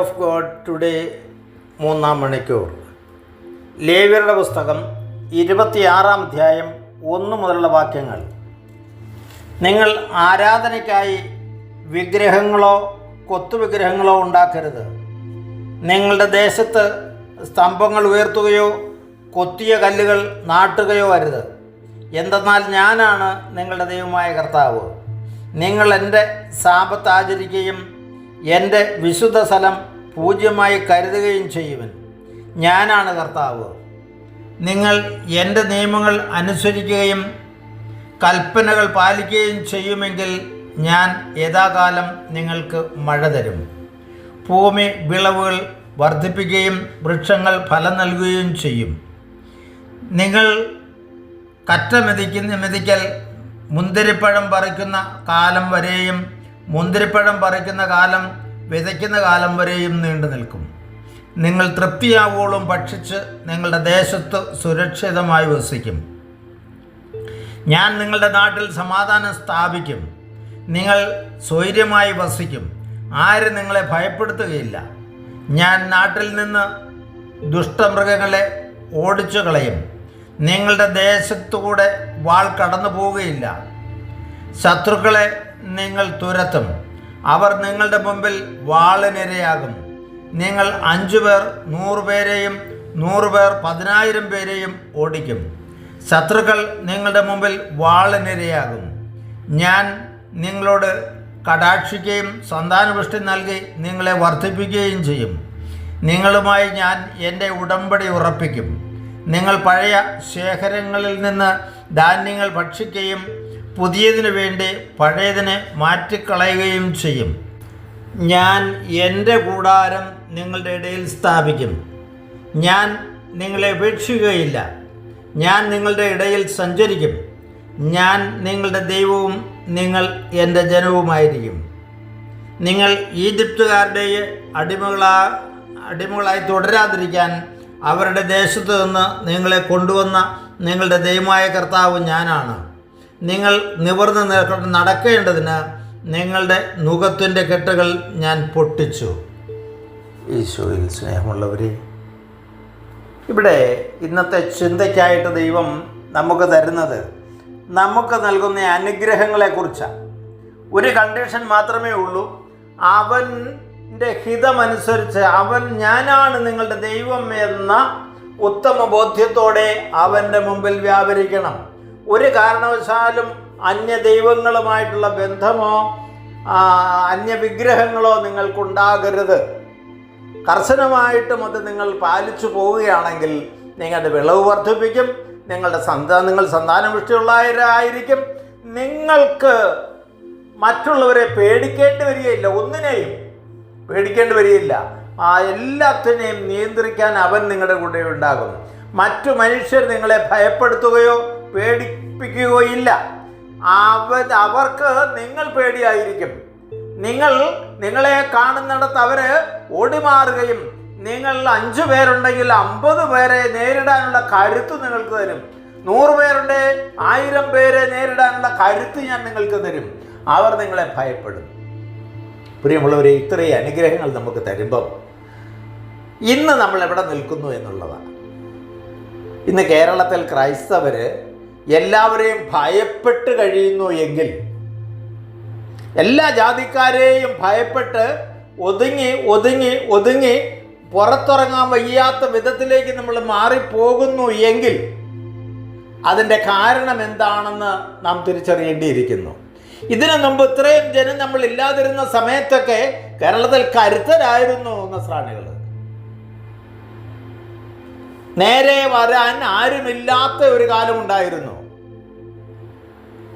Of God today 3-ാം മണിക്കൂർ. ലേവ്യരുടെ പുസ്തകം 26-ാം അധ്യായം 1 മുതലുള്ള വാക്യങ്ങൾ. നിങ്ങൾ ആരാധനയ്ക്കായി വിഗ്രഹങ്ങളോ കൊത്തുവിഗ്രഹങ്ങളോ ഉണ്ടാക്കരുത്. നിങ്ങളുടെ ദേശത്ത് സ്തംഭങ്ങൾ ഉയർത്തുകയോ കൊത്തിയ കല്ലുകൾ നാട്ടുകയോ അരുത്. എന്തെന്നാൽ ഞാനാണ് നിങ്ങളുടെ ദൈവമായ കർത്താവ്. നിങ്ങൾ എൻ്റെ സാബത്ത് ആചരിക്കുകയും എൻ്റെ വിശുദ്ധ സ്ഥലം പൂജ്യമായി കരുതുകയും ചെയ്യുവൻ. ഞാനാണ് കർത്താവ്. നിങ്ങൾ എൻ്റെ നിയമങ്ങൾ അനുസരിക്കുകയും കൽപ്പനകൾ പാലിക്കുകയും ചെയ്യുമെങ്കിൽ ഞാൻ യഥാകാലം നിങ്ങൾക്ക് മഴ തരും. ഭൂമി വിളവുകൾ വർദ്ധിപ്പിക്കുകയും വൃക്ഷങ്ങൾ ഫലം നൽകുകയും ചെയ്യും. നിങ്ങൾ കറ്റ മെതിക്കൽ മുന്തിരിപ്പഴം പറിക്കുന്ന കാലം വരെയും മുന്തിരിപ്പഴം പറിക്കുന്ന കാലം വിതയ്ക്കുന്ന കാലം വരെയും നീണ്ടു നിൽക്കും. നിങ്ങൾ തൃപ്തിയാവോളം ഭക്ഷിച്ച് നിങ്ങളുടെ ദേശത്ത് സുരക്ഷിതമായി വസിക്കും. ഞാൻ നിങ്ങളുടെ നാട്ടിൽ സമാധാനം സ്ഥാപിക്കും. നിങ്ങൾ സ്വൈര്യമായി വസിക്കും. ആരും നിങ്ങളെ ഭയപ്പെടുത്തുകയില്ല. ഞാൻ നാട്ടിൽ നിന്ന് ദുഷ്ടമൃഗങ്ങളെ ഓടിച്ചു കളയും. നിങ്ങളുടെ ദേശത്തുകൂടെ വാൾ കടന്നു പോവുകയില്ല. ശത്രുക്കളെ നിങ്ങൾ തുരത്തും. അവർ നിങ്ങളുടെ മുമ്പിൽ വാളിനിരയാകും. നിങ്ങൾ 5 പേർ 100 പേരെയും 100 പേർ 10,000 പേരെയും ഓടിക്കും. ശത്രുക്കൾ നിങ്ങളുടെ മുമ്പിൽ വാളിനിരയാകും. ഞാൻ നിങ്ങളോട് കടാക്ഷിക്കുകയും സന്താനപുഷ്ടി നൽകി നിങ്ങളെ വർദ്ധിപ്പിക്കുകയും ചെയ്യും. നിങ്ങളുമായി ഞാൻ എൻ്റെ ഉടമ്പടി ഉറപ്പിക്കും. നിങ്ങൾ പഴയ ശേഖരങ്ങളിൽ നിന്ന് ധാന്യങ്ങൾ ഭക്ഷിക്കുകയും പുതിയതിനു വേണ്ടി പഴയതിനെ മാറ്റിക്കളയുകയും ചെയ്യും. ഞാൻ എൻ്റെ കൂടാരം നിങ്ങളുടെ ഇടയിൽ സ്ഥാപിക്കും. ഞാൻ നിങ്ങളെ ഉപേക്ഷിക്കുകയില്ല. ഞാൻ നിങ്ങളുടെ ഇടയിൽ സഞ്ചരിക്കും. ഞാൻ നിങ്ങളുടെ ദൈവവും നിങ്ങൾ എൻ്റെ ജനവുമായിരിക്കും. നിങ്ങൾ ഈജിപ്തുകാരുടെ അടിമകളായി തുടരാതിരിക്കാൻ അവരുടെ ദേശത്തു നിന്ന് നിങ്ങളെ കൊണ്ടുവന്ന നിങ്ങളുടെ ദൈവമായ കർത്താവ് ഞാനാണ്. നിങ്ങൾ നിവർന്ന് നടക്കേണ്ടതിന് നിങ്ങളുടെ നുകത്തിൻ്റെ കെട്ടുകൾ ഞാൻ പൊട്ടിച്ചു. ഈശോയിൽ സ്നേഹമുള്ളവരെ, ഇവിടെ ഇന്നത്തെ ചിന്തയ്ക്കായിട്ട് ദൈവം നമുക്ക് തരുന്നത്, നമുക്ക് നൽകുന്ന അനുഗ്രഹങ്ങളെക്കുറിച്ചാണ്. ഒരു കണ്ടീഷൻ മാത്രമേ ഉള്ളൂ. അവൻ്റെ ഹിതമനുസരിച്ച് ഞാനാണ് നിങ്ങളുടെ ദൈവം എന്ന ഉത്തമ ബോധ്യത്തോടെ അവൻ്റെ മുമ്പിൽ വ്യാപരിക്കണം. ഒരു കാരണവശാലും അന്യ ദൈവങ്ങളുമായിട്ടുള്ള ബന്ധമോ അന്യവിഗ്രഹങ്ങളോ നിങ്ങൾക്കുണ്ടാകരുത്. കർശനമായിട്ടും അത് നിങ്ങൾ പാലിച്ചു പോവുകയാണെങ്കിൽ നിങ്ങളുടെ വിളവ് വർദ്ധിപ്പിക്കും. നിങ്ങൾ സന്താനപുഷ്ടിയുള്ളവരായിരിക്കും. നിങ്ങൾക്ക് മറ്റുള്ളവരെ പേടിക്കേണ്ടി വരികയില്ല. ഒന്നിനെയും പേടിക്കേണ്ടി വരികയില്ല. എല്ലാത്തിനെയും നിയന്ത്രിക്കാൻ അവൻ നിങ്ങളുടെ കൂടെ ഉണ്ടാകും. മറ്റു മനുഷ്യർ നിങ്ങളെ ഭയപ്പെടുത്തുകയോ പേടിപ്പിക്കുകയോ ഇല്ല. അവർക്ക് നിങ്ങൾ പേടിയായിരിക്കും. നിങ്ങളെ കാണുന്നിടത്ത് അവർ ഓടിമാറുകയും നിങ്ങൾ 5 പേരുണ്ടെങ്കിൽ 50 പേരെ നേരിടാനുള്ള കരുത്ത് നിങ്ങൾക്ക് തരും. 100 പേരുണ്ട് 1000 പേരെ നേരിടാനുള്ള കരുത്ത് ഞാൻ നിങ്ങൾക്ക് തരും. അവർ നിങ്ങളെ ഭയപ്പെടും. പ്രിയമുള്ളവരെ, ഇത്രയും അനുഗ്രഹങ്ങൾ നമുക്ക് തരുമ്പം ഇന്ന് നമ്മൾ എവിടെ നിൽക്കുന്നു എന്നുള്ളതാണ്. ഇന്ന് കേരളത്തിൽ ക്രൈസ്തവർ എല്ലാവരെയും ഭയപ്പെട്ട് കഴിയുന്നു എങ്കിൽ, എല്ലാ ജാതിക്കാരെയും ഭയപ്പെട്ട് ഒതുങ്ങി പുറത്തിറങ്ങാൻ വയ്യാത്ത വിധത്തിലേക്ക് നമ്മൾ മാറിപ്പോകുന്നു എങ്കിൽ അതിൻ്റെ കാരണം എന്താണെന്ന് നാം തിരിച്ചറിയേണ്ടിയിരിക്കുന്നു. ഇതിനു മുമ്പ് ഇത്രയും ജനം നമ്മൾ ഇല്ലാതിരുന്ന സമയത്തൊക്കെ കേരളത്തിൽ കരുത്തരായിരുന്നു നസ്രാണികൾ. നേരെ വരാൻ ആരുമില്ലാത്ത ഒരു കാലമുണ്ടായിരുന്നു.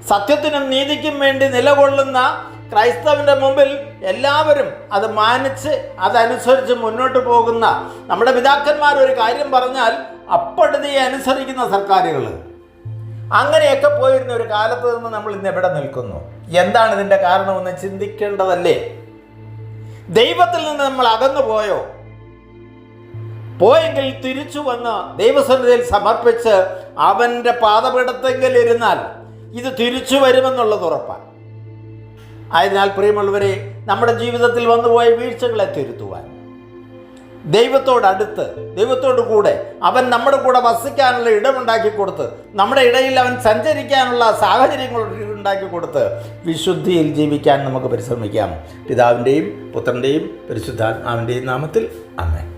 സത്യത്തിനും നീതിക്കും വേണ്ടി നിലകൊള്ളുന്ന ക്രൈസ്തവന്റെ മുമ്പിൽ എല്ലാവരും അത് മാനിച്ച് അതനുസരിച്ച് മുന്നോട്ട് പോകുന്ന, നമ്മുടെ പിതാക്കന്മാർ ഒരു കാര്യം പറഞ്ഞാൽ അപ്പടുതി അനുസരിക്കുന്ന സർക്കാരുകൾ, അങ്ങനെയൊക്കെ പോയിരുന്ന ഒരു കാലത്ത് നിന്ന് നമ്മൾ ഇന്ന് എവിടെ നിൽക്കുന്നു? എന്താണ് ഇതിൻ്റെ കാരണമെന്ന് ചിന്തിക്കേണ്ടതല്ലേ? ദൈവത്തിൽ നിന്ന് നമ്മൾ അകന്നു പോയെങ്കിൽ തിരിച്ചു വന്ന് ദൈവസന്നിധിയിൽ സമർപ്പിച്ച് അവൻ്റെ പാദപീഠത്തെങ്കിൽ ഇരുന്നാൽ ഇത് തിരിച്ചു വരുമെന്നുള്ളത് ഉറപ്പാണ്. ആയതിനാൽ പ്രിയമുള്ളവരെ, നമ്മുടെ ജീവിതത്തിൽ വന്നുപോയ വീഴ്ചകളെ തിരുത്തുവാൻ, ദൈവത്തോടടുത്ത്, ദൈവത്തോട് കൂടെ അവൻ നമ്മുടെ കൂടെ വസിക്കാനുള്ള ഇടമുണ്ടാക്കി കൊടുത്ത്, നമ്മുടെ ഇടയിൽ അവൻ സഞ്ചരിക്കാനുള്ള സാഹചര്യങ്ങൾ ഉണ്ടാക്കി കൊടുത്ത് വിശുദ്ധിയിൽ ജീവിക്കാൻ നമുക്ക് പരിശ്രമിക്കാം. പിതാവിൻ്റെയും പുത്രൻ്റെയും പരിശുദ്ധാത്മാവിൻ്റെയും നാമത്തിൽ ആമേൻ.